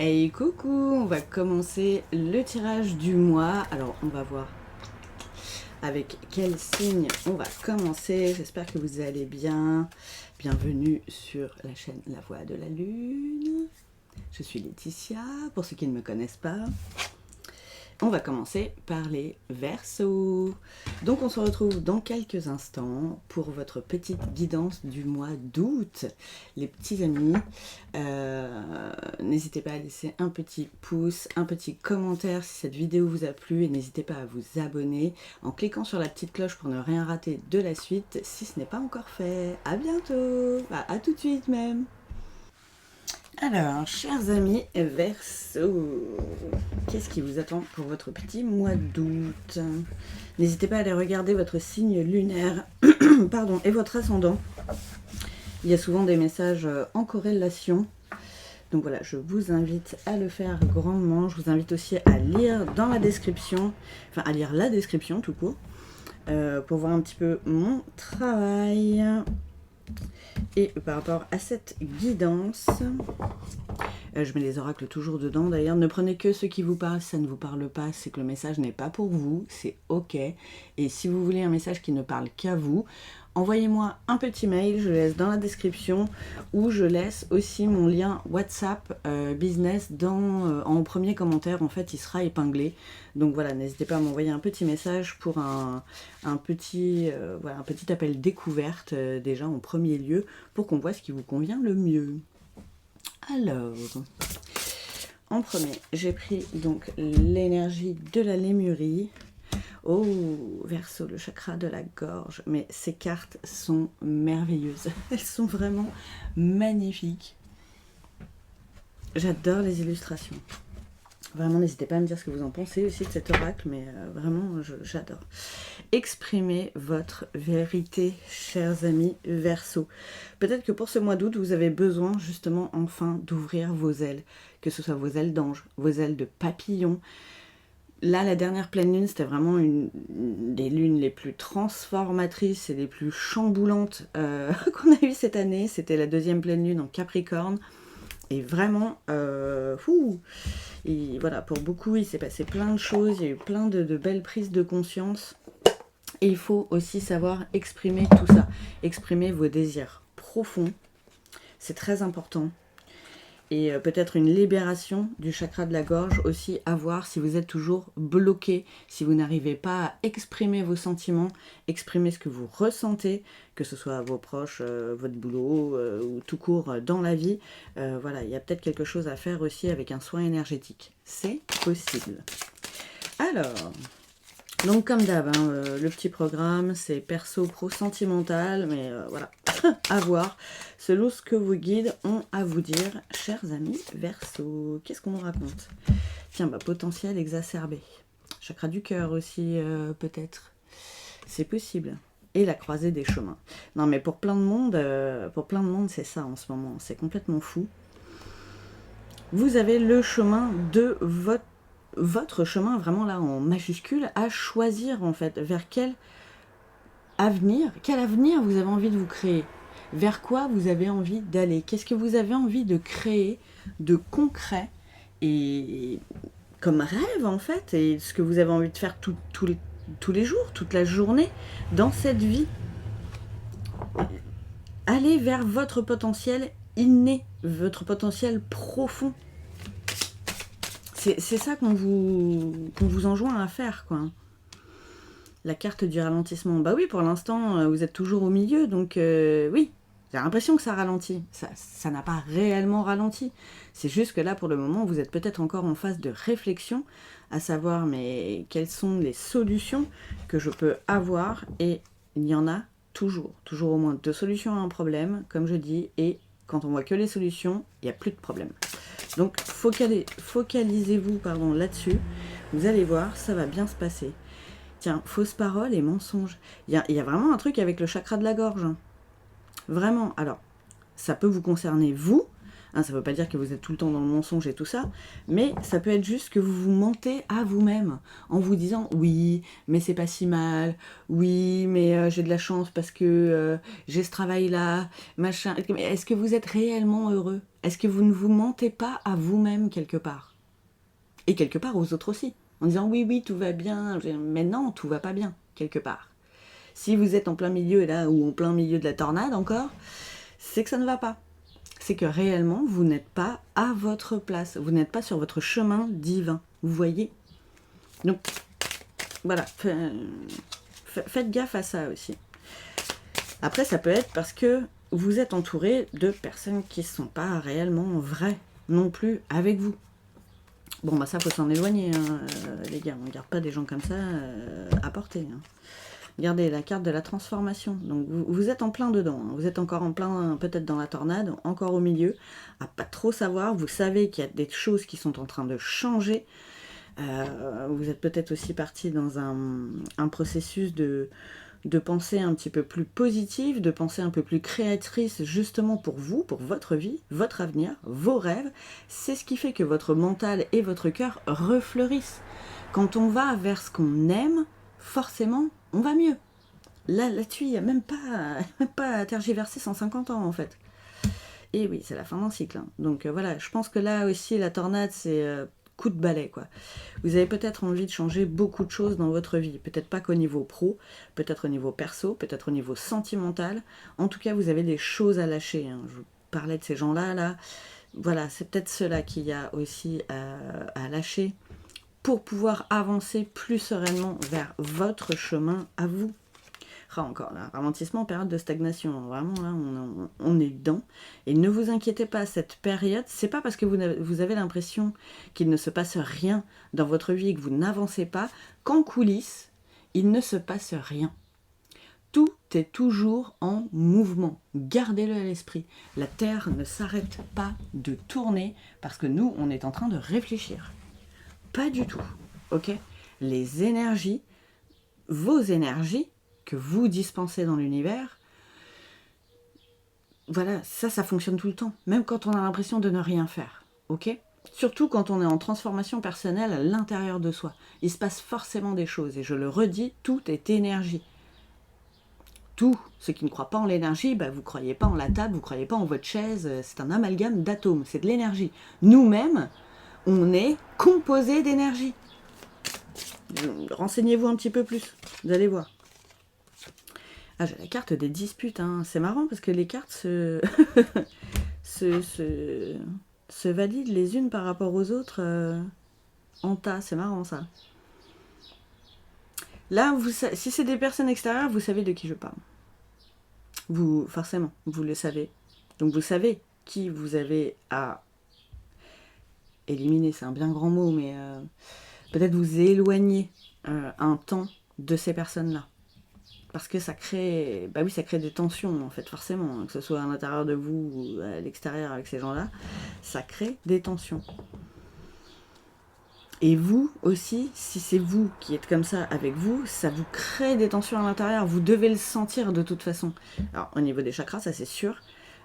Hey coucou, on va commencer le tirage du mois. Alors on va voir avec quel signe on va commencer. J'espère que vous allez bien. Bienvenue sur la chaîne La Voix de la Lune. Je suis Laetitia, pour ceux qui ne me connaissent pas. On va commencer par les Verseaux. Donc on se retrouve dans quelques instants pour votre petite guidance du mois d'août. Les petits amis, n'hésitez pas à laisser un petit pouce, un petit commentaire si cette vidéo vous a plu et n'hésitez pas à vous abonner en cliquant sur la petite cloche pour ne rien rater de la suite si ce n'est pas encore fait. À bientôt, à tout de suite même. Alors, chers amis Verseaux, qu'est-ce qui vous attend pour votre petit mois d'août? N'hésitez pas à aller regarder votre signe lunaire pardon, et votre ascendant. Il y a souvent des messages en corrélation. Donc voilà, je vous invite à le faire grandement. Je vous invite aussi à lire dans la description, enfin à lire la description tout court, pour voir un petit peu mon travail. Et par rapport à cette guidance, je mets les oracles toujours dedans. D'ailleurs, ne prenez que ce qui vous parle. Si ça ne vous parle pas, c'est que le message n'est pas pour vous. C'est OK. Et si vous voulez un message qui ne parle qu'à vous, envoyez-moi un petit mail. Je le laisse dans la description. Ou je laisse aussi mon lien WhatsApp business en premier commentaire. En fait, il sera épinglé. Donc voilà, n'hésitez pas à m'envoyer un petit message pour un petit appel découverte déjà en premier lieu pour qu'on voit ce qui vous convient le mieux. Alors, en premier, j'ai pris donc l'énergie de la lémurie. Oh, Verseau, le chakra de la gorge. Mais ces cartes sont merveilleuses. Elles sont vraiment magnifiques. J'adore les illustrations. Vraiment, n'hésitez pas à me dire ce que vous en pensez aussi de cet oracle, mais vraiment, j'adore. Exprimez votre vérité, chers amis Verseaux. Peut-être que pour ce mois d'août, vous avez besoin justement enfin d'ouvrir vos ailes, que ce soit vos ailes d'ange, vos ailes de papillon. Là, la dernière pleine lune, c'était vraiment une des lunes les plus transformatrices et les plus chamboulantes qu'on a eues cette année. C'était la deuxième pleine lune en Capricorne. Et vraiment, et voilà, pour beaucoup, il s'est passé plein de choses, il y a eu plein de belles prises de conscience. Et il faut aussi savoir exprimer tout ça, exprimer vos désirs profonds, c'est très important. Et peut-être une libération du chakra de la gorge aussi à voir si vous êtes toujours bloqué, si vous n'arrivez pas à exprimer vos sentiments, exprimer ce que vous ressentez, que ce soit à vos proches, votre boulot ou tout court dans la vie. Voilà, il y a peut-être quelque chose à faire aussi avec un soin énergétique. C'est possible. Alors, donc comme d'hab, le petit programme, c'est perso, pro, sentimental, mais voilà, à voir, selon ce que vos guides ont à vous dire, chers amis Verseaux. Qu'est-ce qu'on nous raconte? Tiens, potentiel exacerbé. Chakra du cœur aussi, peut-être. C'est possible. Et la croisée des chemins. Non, mais pour plein de monde, c'est ça en ce moment. C'est complètement fou. Vous avez le chemin de votre chemin, vraiment là en majuscule, à choisir en fait vers quel avenir vous avez envie de vous créer, vers quoi vous avez envie d'aller, qu'est-ce que vous avez envie de créer de concret et comme rêve en fait, et ce que vous avez envie de faire tous les jours, toute la journée dans cette vie. Allez vers votre potentiel inné, votre potentiel profond. C'est ça qu'on vous enjoint à faire, quoi. La carte du ralentissement. Bah oui, pour l'instant, vous êtes toujours au milieu, donc oui, j'ai l'impression que ça ralentit. Ça n'a pas réellement ralenti. C'est juste que là, pour le moment, vous êtes peut-être encore en phase de réflexion, à savoir, mais quelles sont les solutions que je peux avoir, et il y en a toujours au moins 2 solutions à un problème, comme je dis, et quand on voit que les solutions, il n'y a plus de problème. Donc focalisez-vous là-dessus, vous allez voir, ça va bien se passer. Tiens, fausse parole et mensonge. Il y a vraiment un truc avec le chakra de la gorge. Vraiment. Alors, ça peut vous concerner vous. Ça ne veut pas dire que vous êtes tout le temps dans le mensonge et tout ça. Mais ça peut être juste que vous vous mentez à vous-même. En vous disant, oui, mais c'est pas si mal. Oui, mais j'ai de la chance parce que j'ai ce travail-là. Machin. Est-ce que vous êtes réellement heureux? Est-ce que vous ne vous mentez pas à vous-même quelque part? Et quelque part aux autres aussi, en disant oui, oui, tout va bien, mais non, tout va pas bien, quelque part. Si vous êtes en plein milieu, là, ou en plein milieu de la tornade encore, c'est que ça ne va pas. C'est que réellement, vous n'êtes pas à votre place. Vous n'êtes pas sur votre chemin divin. Vous voyez? Donc, voilà. Faites gaffe à ça aussi. Après, ça peut être parce que vous êtes entouré de personnes qui ne sont pas réellement vraies non plus avec vous. Bon, bah ça, faut s'en éloigner, hein, les gars. On ne garde pas des gens comme ça à portée. Hein. Regardez la carte de la transformation. Donc vous êtes en plein dedans. Hein. Vous êtes encore en plein, peut-être dans la tornade, encore au milieu, à pas trop savoir. Vous savez qu'il y a des choses qui sont en train de changer. Vous êtes peut-être aussi parti dans un processus de pensée un petit peu plus positive, de pensée un peu plus créatrice, justement pour vous, pour votre vie, votre avenir, vos rêves. C'est ce qui fait que votre mental et votre cœur refleurissent. Quand on va vers ce qu'on aime, forcément, on va mieux. Là-dessus, il n'y a même pas à tergiverser 150 ans, en fait. Et oui, c'est la fin d'un cycle. Hein. Donc voilà, je pense que là aussi, la tornade, c'est coup de balai, quoi. Vous avez peut-être envie de changer beaucoup de choses dans votre vie. Peut-être pas qu'au niveau pro, peut-être au niveau perso, peut-être au niveau sentimental. En tout cas, vous avez des choses à lâcher. Hein. Je vous parlais de ces gens-là, là. Voilà, c'est peut-être cela qu'il y a aussi à lâcher pour pouvoir avancer plus sereinement vers votre chemin à vous. Encore, un ralentissement, période de stagnation. Vraiment, là, on est dedans. Et ne vous inquiétez pas, cette période, c'est pas parce que vous avez l'impression qu'il ne se passe rien dans votre vie et que vous n'avancez pas, qu'en coulisses, il ne se passe rien. Tout est toujours en mouvement. Gardez-le à l'esprit. La Terre ne s'arrête pas de tourner parce que nous, on est en train de réfléchir. Pas du tout. Ok ? Les énergies, vos énergies, que vous dispensez dans l'univers, voilà, ça fonctionne tout le temps, même quand on a l'impression de ne rien faire, ok? Surtout quand on est en transformation personnelle à l'intérieur de soi. Il se passe forcément des choses, et je le redis, tout est énergie. Tout, ceux qui ne croient pas en l'énergie, bah, vous ne croyez pas en la table, vous ne croyez pas en votre chaise, c'est un amalgame d'atomes, c'est de l'énergie. Nous-mêmes, on est composé d'énergie. Renseignez-vous un petit peu plus, vous allez voir. Ah, j'ai la carte des disputes, hein. C'est marrant parce que les cartes se valident les unes par rapport aux autres en tas, c'est marrant ça. Là, si c'est des personnes extérieures, vous savez de qui je parle. Vous, forcément, vous le savez. Donc vous savez qui vous avez à éliminer, c'est un bien grand mot, mais peut-être vous éloigner un temps de ces personnes-là. Parce que ça crée, bah oui, ça crée des tensions en fait, forcément, que ce soit à l'intérieur de vous ou à l'extérieur avec ces gens-là, ça crée des tensions. Et vous aussi, si c'est vous qui êtes comme ça avec vous, ça vous crée des tensions à l'intérieur, vous devez le sentir de toute façon. Alors au niveau des chakras, ça c'est sûr,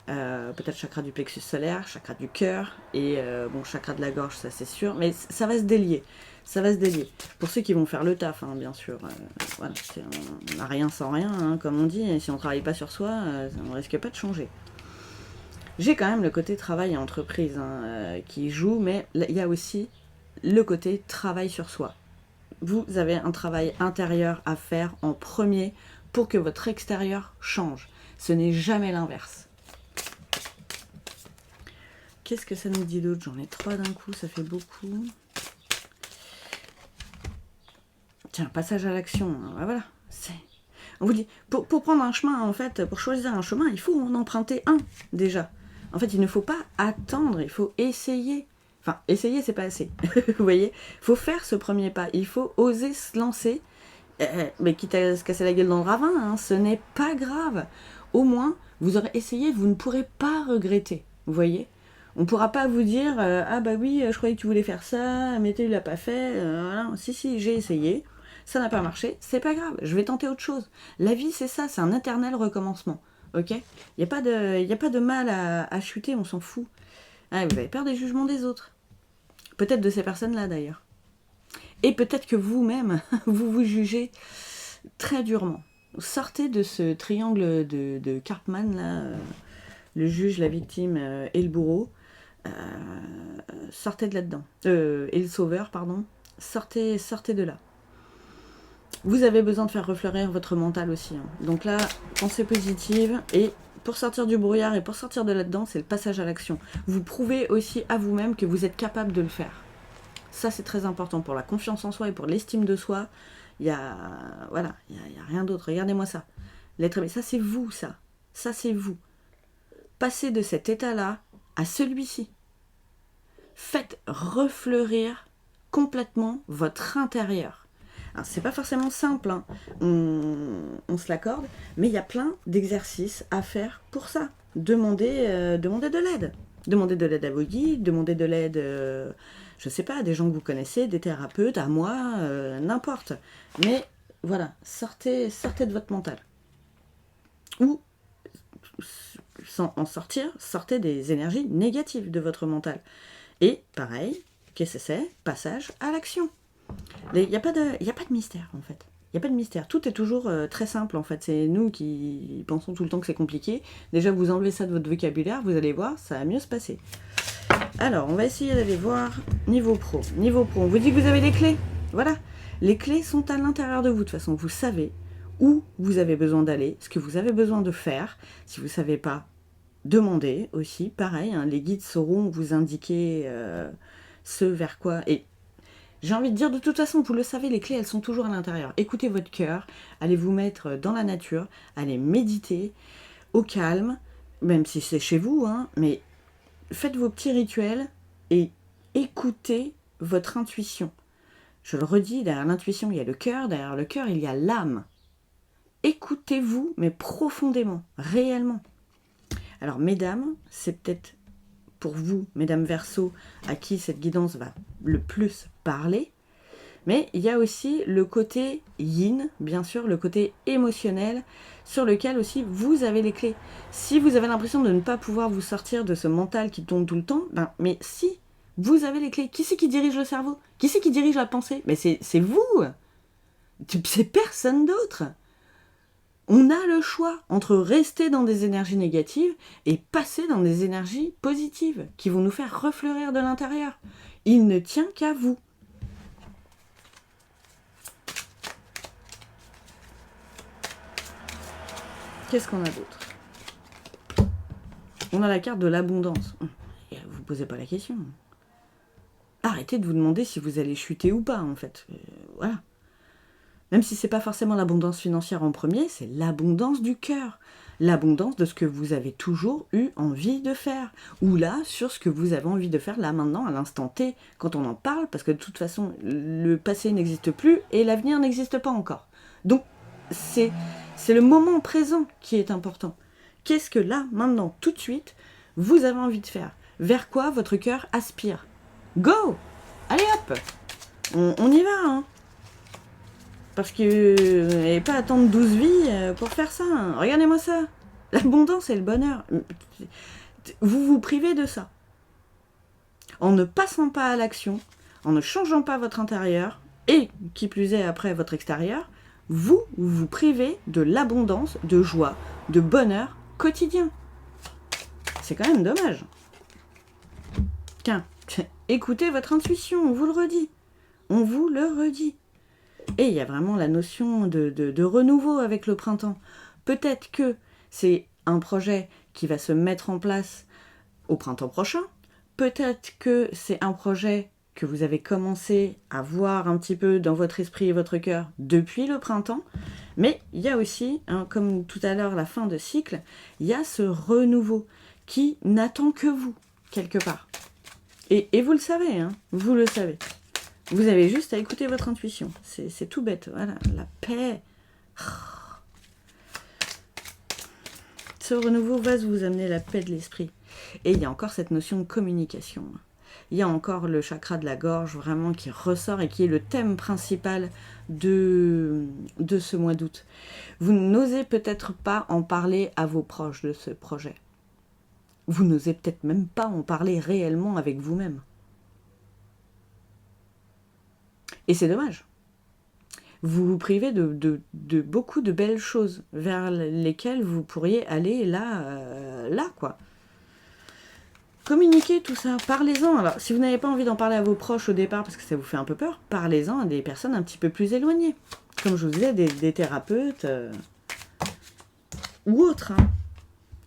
peut-être chakra du plexus solaire, chakra du cœur, et bon, chakra de la gorge, ça c'est sûr, mais ça va se délier. Ça va se délier. Pour ceux qui vont faire le taf, hein, bien sûr. Voilà, on n'a rien sans rien, hein, comme on dit. Et si on ne travaille pas sur soi, on ne risque pas de changer. J'ai quand même le côté travail et entreprise hein, qui joue, mais il y a aussi le côté travail sur soi. Vous avez un travail intérieur à faire en premier pour que votre extérieur change. Ce n'est jamais l'inverse. Qu'est-ce que ça nous dit d'autre? J'en ai 3 d'un coup, ça fait beaucoup. Tiens, passage à l'action, voilà. On vous dit, pour prendre un chemin, en fait, pour choisir un chemin, il faut en emprunter un, déjà. En fait, il ne faut pas attendre, il faut essayer. Enfin, essayer, c'est pas assez. Vous voyez? Il faut faire ce premier pas, il faut oser se lancer. Mais quitte à se casser la gueule dans le ravin, hein, ce n'est pas grave. Au moins, vous aurez essayé, vous ne pourrez pas regretter. Vous voyez? On ne pourra pas vous dire, ah bah oui, je croyais que tu voulais faire ça, mais tu l'as pas fait. Voilà. Si, j'ai essayé. Ça n'a pas marché, c'est pas grave, je vais tenter autre chose. La vie, c'est ça, c'est un éternel recommencement. Ok? Il n'y a pas de mal à chuter, on s'en fout. Ah, vous avez peur des jugements des autres. Peut-être de ces personnes-là, d'ailleurs. Et peut-être que vous-même, vous jugez très durement. Sortez de ce triangle de Karpman, là, le juge, la victime et le bourreau. sortez de là-dedans. Et le sauveur, pardon, sortez de là. Vous avez besoin de faire refleurir votre mental aussi. Hein. Donc là, pensée positive. Et pour sortir du brouillard et pour sortir de là-dedans, c'est le passage à l'action. Vous prouvez aussi à vous-même que vous êtes capable de le faire. Ça, c'est très important pour la confiance en soi et pour l'estime de soi. Il y a rien d'autre. Regardez-moi ça. L'être aimé, ça c'est vous, ça. Ça c'est vous. Passez de cet état-là à celui-ci. Faites refleurir complètement votre intérieur. Alors, c'est pas forcément simple, hein. On se l'accorde, mais il y a plein d'exercices à faire pour ça. Demandez de l'aide. Demandez de l'aide à vos guides, demandez de l'aide, je sais pas, à des gens que vous connaissez, des thérapeutes, à moi, n'importe. Mais voilà, sortez de votre mental. Ou, sans en sortir, sortez des énergies négatives de votre mental. Et pareil, qu'est-ce que c'est ? Passage à l'action. Il n'y a pas de mystère, en fait. Il n'y a pas de mystère. Tout est toujours très simple, en fait. C'est nous qui pensons tout le temps que c'est compliqué. Déjà, vous enlevez ça de votre vocabulaire, vous allez voir, ça va mieux se passer. Alors, on va essayer d'aller voir niveau pro. Niveau pro, on vous dit que vous avez les clés. Voilà. Les clés sont à l'intérieur de vous. De toute façon, vous savez où vous avez besoin d'aller, ce que vous avez besoin de faire. Si vous ne savez pas, demandez aussi. Pareil, hein, les guides sauront vous indiquer ce vers quoi... Et j'ai envie de dire, de toute façon, vous le savez, les clés, elles sont toujours à l'intérieur. Écoutez votre cœur, allez vous mettre dans la nature, allez méditer, au calme, même si c'est chez vous, hein, mais faites vos petits rituels et écoutez votre intuition. Je le redis, derrière l'intuition, il y a le cœur, derrière le cœur, il y a l'âme. Écoutez-vous, mais profondément, réellement. Alors, mesdames, c'est peut-être pour vous, mesdames Verseau, à qui cette guidance va le plus parler, mais il y a aussi le côté yin, bien sûr, le côté émotionnel, sur lequel aussi vous avez les clés. Si vous avez l'impression de ne pas pouvoir vous sortir de ce mental qui tourne tout le temps, mais si, vous avez les clés. Qui c'est qui dirige le cerveau ? Qui c'est qui dirige la pensée ? Mais c'est vous ! C'est personne d'autre. On a le choix entre rester dans des énergies négatives et passer dans des énergies positives qui vont nous faire refleurir de l'intérieur. Il ne tient qu'à vous. Qu'est-ce qu'on a d'autre ? On a la carte de l'abondance. Vous ne posez pas la question. Arrêtez de vous demander si vous allez chuter ou pas, en fait. Voilà. Même si c'est pas forcément l'abondance financière en premier, c'est l'abondance du cœur. L'abondance de ce que vous avez toujours eu envie de faire. Ou là, sur ce que vous avez envie de faire là, maintenant, à l'instant T, quand on en parle, parce que de toute façon, le passé n'existe plus et l'avenir n'existe pas encore. Donc, c'est le moment présent qui est important. Qu'est-ce que là, maintenant, tout de suite, vous avez envie de faire ? Vers quoi votre cœur aspire ? Go ! Allez hop ! On y va, hein. Parce que n'allez pas attendre 12 vies pour faire ça. Hein. Regardez-moi ça. L'abondance et le bonheur. Vous vous privez de ça. En ne passant pas à l'action, en ne changeant pas votre intérieur, et qui plus est après votre extérieur, vous vous privez de l'abondance, de joie, de bonheur quotidien. C'est quand même dommage. Tiens, écoutez votre intuition, on vous le redit. On vous le redit. Et il y a vraiment la notion de renouveau avec le printemps. Peut-être que c'est un projet qui va se mettre en place au printemps prochain. Peut-être que c'est un projet que vous avez commencé à voir un petit peu dans votre esprit et votre cœur depuis le printemps. Mais il y a aussi, hein, comme tout à l'heure, la fin de cycle, il y a ce renouveau qui n'attend que vous, quelque part. Et vous le savez, hein, vous le savez. Vous avez juste à écouter votre intuition. C'est tout bête. Voilà, la paix. Ce renouveau va vous amener la paix de l'esprit. Et il y a encore cette notion de communication. Il y a encore le chakra de la gorge vraiment qui ressort et qui est le thème principal de ce mois d'août. Vous n'osez peut-être pas en parler à vos proches de ce projet. Vous n'osez peut-être même pas en parler réellement avec vous-même. Et c'est dommage. Vous vous privez de beaucoup de belles choses vers lesquelles vous pourriez aller là, quoi. Communiquez tout ça, parlez-en. Alors, si vous n'avez pas envie d'en parler à vos proches au départ parce que ça vous fait un peu peur, parlez-en à des personnes un petit peu plus éloignées. Comme je vous disais, des thérapeutes ou autres. Hein.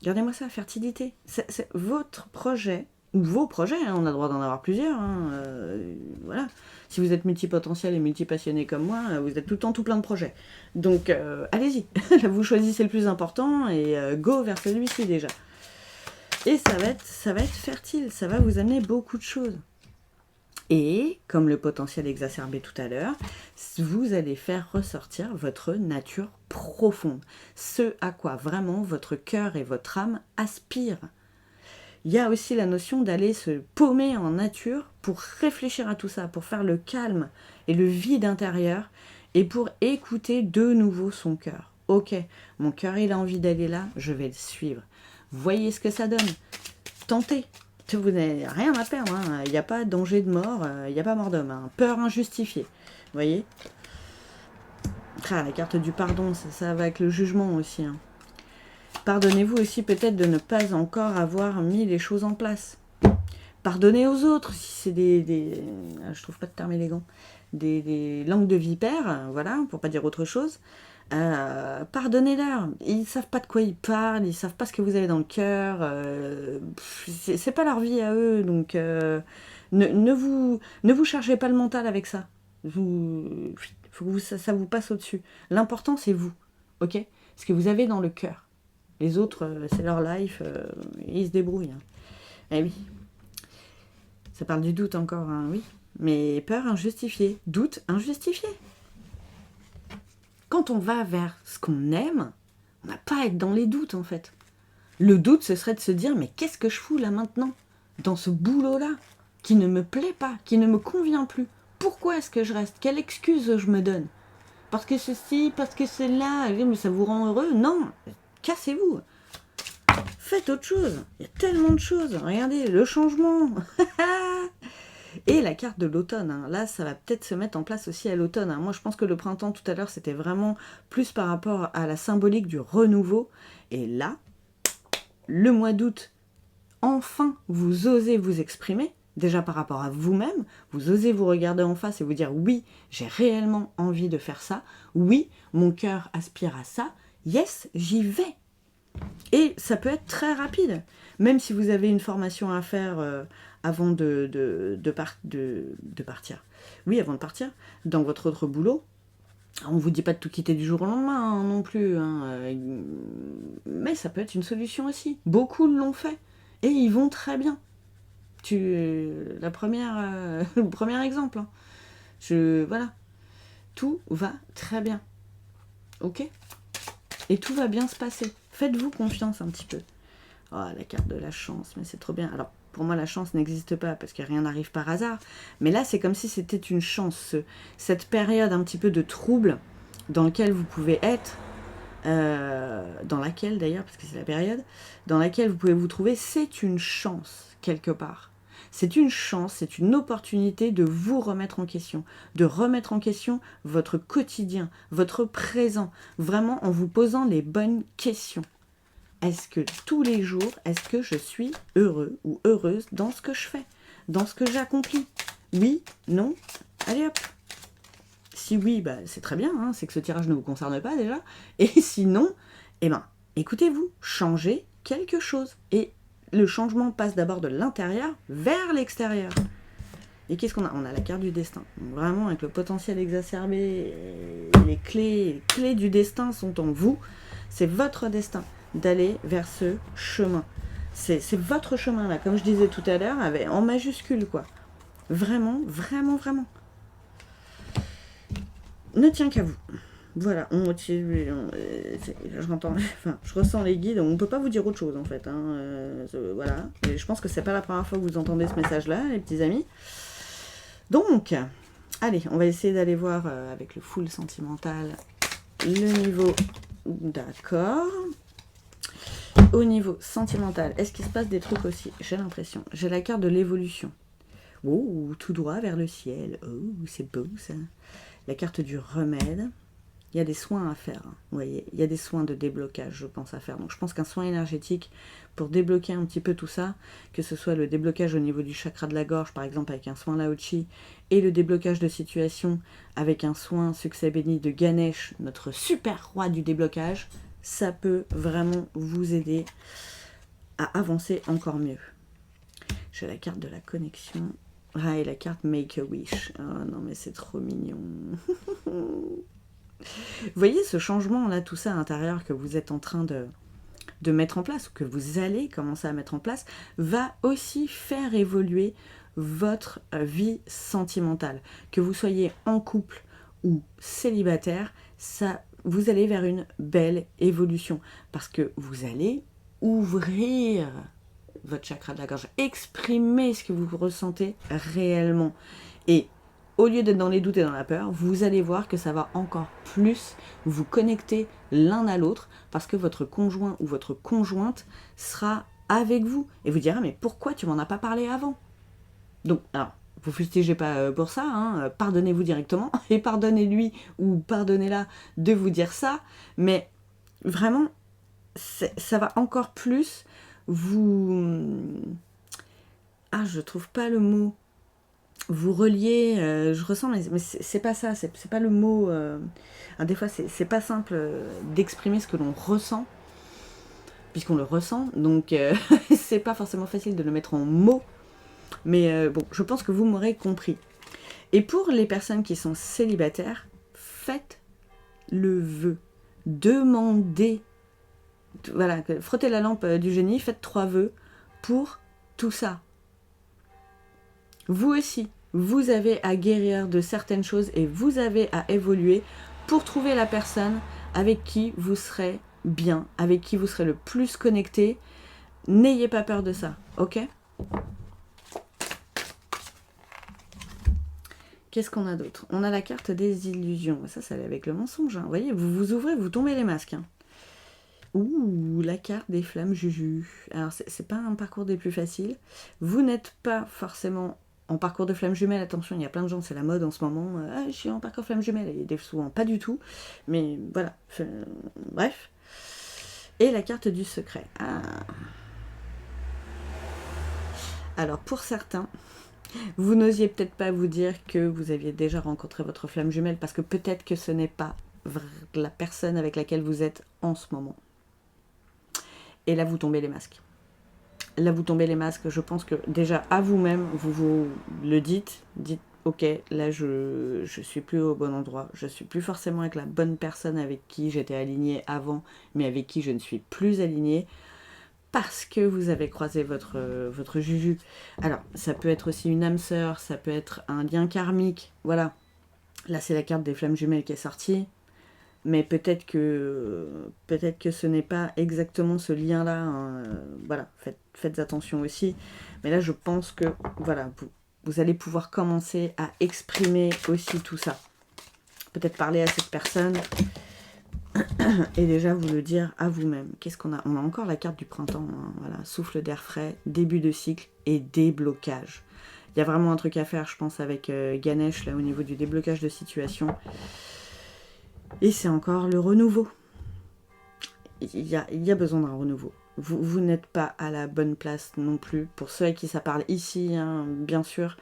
Regardez-moi ça, fertilité. C'est votre projet, ou vos projets, hein, on a le droit d'en avoir plusieurs. Hein, voilà. Si vous êtes multipotentiel et multipassionné comme moi, vous êtes tout le temps tout plein de projets. Donc, allez-y. Vous choisissez le plus important et go vers celui-ci déjà. Et ça va être fertile, ça va vous amener beaucoup de choses. Et, comme le potentiel exacerbé tout à l'heure, vous allez faire ressortir votre nature profonde. Ce à quoi vraiment votre cœur et votre âme aspirent. Il y a aussi la notion d'aller se paumer en nature pour réfléchir à tout ça, pour faire le calme et le vide intérieur et pour écouter de nouveau son cœur. Ok, mon cœur il a envie d'aller là, je vais le suivre. Voyez ce que ça donne. Tentez. Vous n'avez rien à perdre. Hein. Il n'y a pas de danger de mort. Il n'y a pas mort d'homme. Hein. Peur injustifiée. Vous voyez. La carte du pardon, ça va avec le jugement aussi. Hein. Pardonnez-vous aussi peut-être de ne pas encore avoir mis les choses en place. Pardonnez aux autres si c'est je trouve pas de terme élégant. Des langues de vipère, voilà, pour pas dire autre chose. Pardonnez-leur, ils savent pas de quoi ils parlent, ils savent pas ce que vous avez dans le cœur, c'est pas leur vie à eux, donc ne vous chargez pas le mental avec ça. Faut que ça vous passe au-dessus. L'important c'est vous, ok? Ce que vous avez dans le cœur. Les autres, c'est leur life, ils se débrouillent. Hein. Eh oui. Ça parle du doute encore, hein, oui. Mais peur injustifiée, doute injustifié. Quand on va vers ce qu'on aime, on n'a pas à être dans les doutes en fait. Le doute, ce serait de se dire, mais qu'est-ce que je fous là maintenant, dans ce boulot-là, qui ne me plaît pas, qui ne me convient plus. Pourquoi est-ce que je reste? Quelle excuse je me donne? Parce que ceci, parce que cela, mais ça vous rend heureux? Non, cassez-vous. Faites autre chose. Il y a tellement de choses. Regardez, le changement. Et la carte de l'automne, hein. Là, ça va peut-être se mettre en place aussi à l'automne. Hein. Moi, je pense que le printemps, tout à l'heure, c'était vraiment plus par rapport à la symbolique du renouveau. Et là, le mois d'août, enfin, vous osez vous exprimer, déjà par rapport à vous-même, vous osez vous regarder en face et vous dire « Oui, j'ai réellement envie de faire ça. Oui, mon cœur aspire à ça. Yes, j'y vais !» Et ça peut être très rapide. Même si vous avez une formation à faire avant de partir. Oui, avant de partir, dans votre autre boulot, on ne vous dit pas de tout quitter du jour au lendemain hein, non plus. Hein, mais ça peut être une solution aussi. Beaucoup l'ont fait. Et ils vont très bien. Le premier exemple. Hein. Voilà. Tout va très bien. Ok ? Et tout va bien se passer. Faites-vous confiance un petit peu. Oh, la carte de la chance, mais c'est trop bien. Alors, pour moi, la chance n'existe pas parce que rien n'arrive par hasard. Mais là, c'est comme si c'était une chance. Cette période un petit peu de trouble dans laquelle vous pouvez être, dans laquelle d'ailleurs, parce que c'est la période, dans laquelle vous pouvez vous trouver, c'est une chance, quelque part. C'est une chance, c'est une opportunité de vous remettre en question, de remettre en question votre quotidien, votre présent, vraiment en vous posant les bonnes questions. Est-ce que tous les jours, est-ce que je suis heureux ou heureuse dans ce que je fais, dans ce que j'accomplis? Oui, non, allez hop. Si oui, bah, c'est très bien, hein, c'est que ce tirage ne vous concerne pas déjà. Et sinon, écoutez-vous, changez quelque chose. Et le changement passe d'abord de l'intérieur vers l'extérieur. Et qu'est-ce qu'on a? On a la carte du destin. Donc vraiment, avec le potentiel exacerbé, les clés du destin sont en vous. C'est votre destin d'aller vers ce chemin. C'est votre chemin, là, comme je disais tout à l'heure, en majuscule, quoi. Vraiment, vraiment, vraiment. Ne tient qu'à vous. Voilà, je ressens les guides, on ne peut pas vous dire autre chose en fait. Hein, voilà, et je pense que c'est pas la première fois que vous entendez ce message-là, les petits amis. Donc, allez, on va essayer d'aller voir avec le full sentimental le niveau. D'accord. Au niveau sentimental, est-ce qu'il se passe des trucs aussi? J'ai l'impression. J'ai la carte de l'évolution. Oh, tout droit vers le ciel. Oh, c'est beau ça. La carte du remède. il y a des soins à faire. Hein. Vous voyez, il y a des soins de déblocage, je pense, à faire. Donc je pense qu'un soin énergétique pour débloquer un petit peu tout ça, que ce soit le déblocage au niveau du chakra de la gorge, par exemple avec un soin Lao-Chi, et le déblocage de situation avec un soin succès béni de Ganesh, notre super roi du déblocage, ça peut vraiment vous aider à avancer encore mieux. J'ai la carte de la connexion. Ah, et la carte Make a Wish. Oh non, mais c'est trop mignon. Vous voyez ce changement-là, tout ça à l'intérieur que vous êtes en train de mettre en place, ou que vous allez commencer à mettre en place, va aussi faire évoluer votre vie sentimentale. Que vous soyez en couple ou célibataire, ça, vous allez vers une belle évolution. Parce que vous allez ouvrir votre chakra de la gorge, exprimer ce que vous ressentez réellement. Et au lieu d'être dans les doutes et dans la peur, vous allez voir que ça va encore plus vous connecter l'un à l'autre parce que votre conjoint ou votre conjointe sera avec vous et vous dira mais pourquoi tu m'en as pas parlé avant? Donc, alors, vous fustigez pas pour ça, hein, pardonnez-vous directement et pardonnez-lui ou pardonnez-la de vous dire ça, mais vraiment, ça va encore plus vous... Ah, je trouve pas le mot. Vous reliez, je ressens, mais c'est pas ça, c'est pas le mot. Des fois, c'est pas simple d'exprimer ce que l'on ressent, puisqu'on le ressent, donc c'est pas forcément facile de le mettre en mots, mais bon, je pense que vous m'aurez compris. Et pour les personnes qui sont célibataires, faites le vœu, demandez, voilà, frottez la lampe du génie, faites 3 vœux pour tout ça. Vous aussi, vous avez à guérir de certaines choses et vous avez à évoluer pour trouver la personne avec qui vous serez bien, avec qui vous serez le plus connecté. N'ayez pas peur de ça, ok? Qu'est-ce qu'on a d'autre? On a la carte des illusions. Ça va avec le mensonge. Hein. Vous voyez, vous vous ouvrez, vous tombez les masques. Hein. Ouh, la carte des flammes juju. Alors, c'est pas un parcours des plus faciles. Vous n'êtes pas forcément en parcours de flammes jumelles. Attention, il y a plein de gens, c'est la mode en ce moment. Ah, je suis en parcours flammes jumelles. Il y a souvent pas du tout. Mais voilà. Bref. Et la carte du secret. Ah. Alors, pour certains, vous n'osiez peut-être pas vous dire que vous aviez déjà rencontré votre flamme jumelle parce que peut-être que ce n'est pas la personne avec laquelle vous êtes en ce moment. Et là, vous tombez les masques. Là, vous tombez les masques. Je pense que déjà, à vous-même, vous vous le dites. Dites, ok, là, je suis plus au bon endroit. Je suis plus forcément avec la bonne personne avec qui j'étais alignée avant, mais avec qui je ne suis plus alignée. Parce que vous avez croisé votre juju. Alors, ça peut être aussi une âme sœur, ça peut être un lien karmique. Voilà. Là, c'est la carte des flammes jumelles qui est sortie. Mais peut-être que ce n'est pas exactement ce lien-là. Hein. Voilà, faites attention aussi. Mais là, je pense que voilà, vous allez pouvoir commencer à exprimer aussi tout ça. Peut-être parler à cette personne et déjà vous le dire à vous-même. Qu'est-ce qu'on a? On a encore la carte du printemps. Hein. Voilà, souffle d'air frais, début de cycle et déblocage. Il y a vraiment un truc à faire, je pense, avec Ganesh, là, au niveau du déblocage de situation. Et c'est encore le renouveau. Il y a besoin d'un renouveau. Vous n'êtes pas à la bonne place non plus. Pour ceux à qui ça parle ici, hein, bien sûr,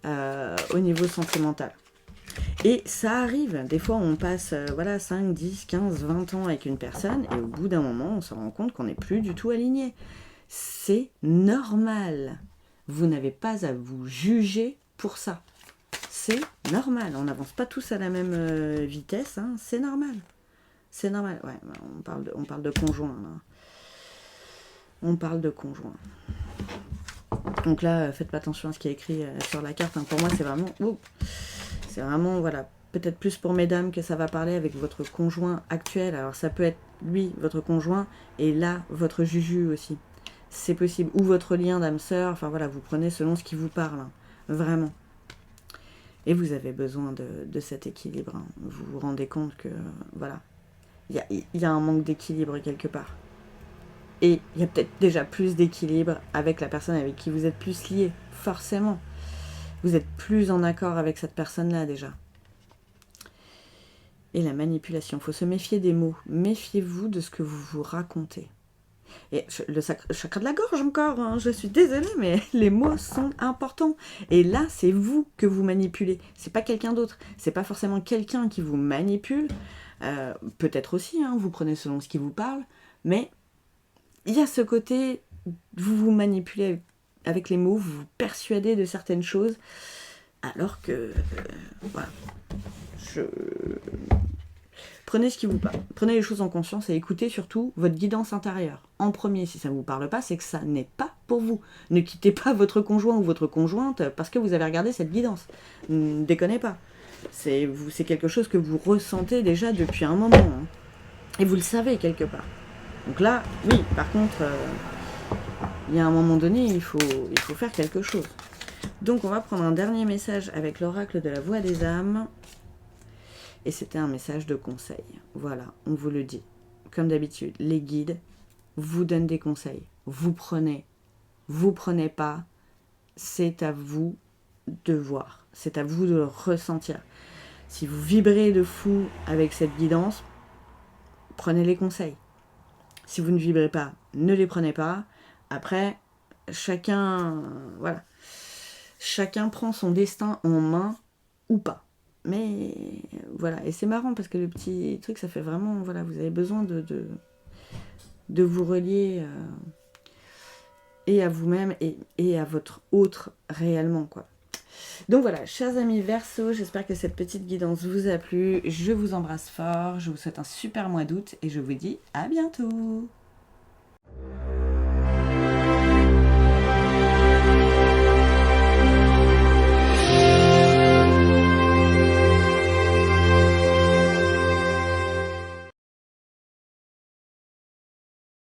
au niveau sentimental. Et ça arrive. Des fois, on passe 5, 10, 15, 20 ans avec une personne et au bout d'un moment, on se rend compte qu'on n'est plus du tout aligné. C'est normal. Vous n'avez pas à vous juger pour ça. C'est normal, on n'avance pas tous à la même vitesse, hein. C'est normal. C'est normal, ouais, on parle de conjoint. Là. On parle de conjoint. Donc là, faites pas attention à ce qui est écrit sur la carte. Hein. Pour moi, c'est vraiment, voilà, peut-être plus pour mesdames que ça va parler avec votre conjoint actuel. Alors ça peut être lui, votre conjoint, et là, votre juju aussi. C'est possible. Ou votre lien d'âme sœur, enfin voilà, vous prenez selon ce qui vous parle. Hein. Vraiment. Et vous avez besoin de cet équilibre. Hein. Vous vous rendez compte que, voilà, il y a un manque d'équilibre quelque part. Et il y a peut-être déjà plus d'équilibre avec la personne avec qui vous êtes plus lié, forcément. Vous êtes plus en accord avec cette personne-là déjà. Et la manipulation, il faut se méfier des mots. Méfiez-vous de ce que vous vous racontez. Et le chakra de la gorge encore, hein, je suis désolée, mais les mots sont importants. Et là, c'est vous que vous manipulez. C'est pas quelqu'un d'autre. C'est pas forcément quelqu'un qui vous manipule. Peut-être aussi, hein, vous prenez selon ce qui vous parle. Mais il y a ce côté, vous vous manipulez avec les mots, vous vous persuadez de certaines choses. Alors que, voilà, prenez ce qui vous parle. Prenez les choses en conscience et écoutez surtout votre guidance intérieure. En premier, si ça ne vous parle pas, c'est que ça n'est pas pour vous. Ne quittez pas votre conjoint ou votre conjointe parce que vous avez regardé cette guidance. Ne déconnez pas. C'est quelque chose que vous ressentez déjà depuis un moment. Hein. Et vous le savez quelque part. Donc là, oui, par contre, il y a un moment donné, il faut faire quelque chose. Donc on va prendre un dernier message avec l'oracle de la voix des âmes. Et c'était un message de conseil. Voilà, on vous le dit. Comme d'habitude, les guides vous donnent des conseils. Vous prenez pas. C'est à vous de voir. C'est à vous de le ressentir. Si vous vibrez de fou avec cette guidance, prenez les conseils. Si vous ne vibrez pas, ne les prenez pas. Après, chacun prend son destin en main ou pas. Mais voilà, et c'est marrant parce que le petit truc, ça fait vraiment, voilà, vous avez besoin de vous relier et à vous-même et à votre autre réellement, quoi. Donc voilà, chers amis Verseau, j'espère que cette petite guidance vous a plu. Je vous embrasse fort, je vous souhaite un super mois d'août et je vous dis à bientôt.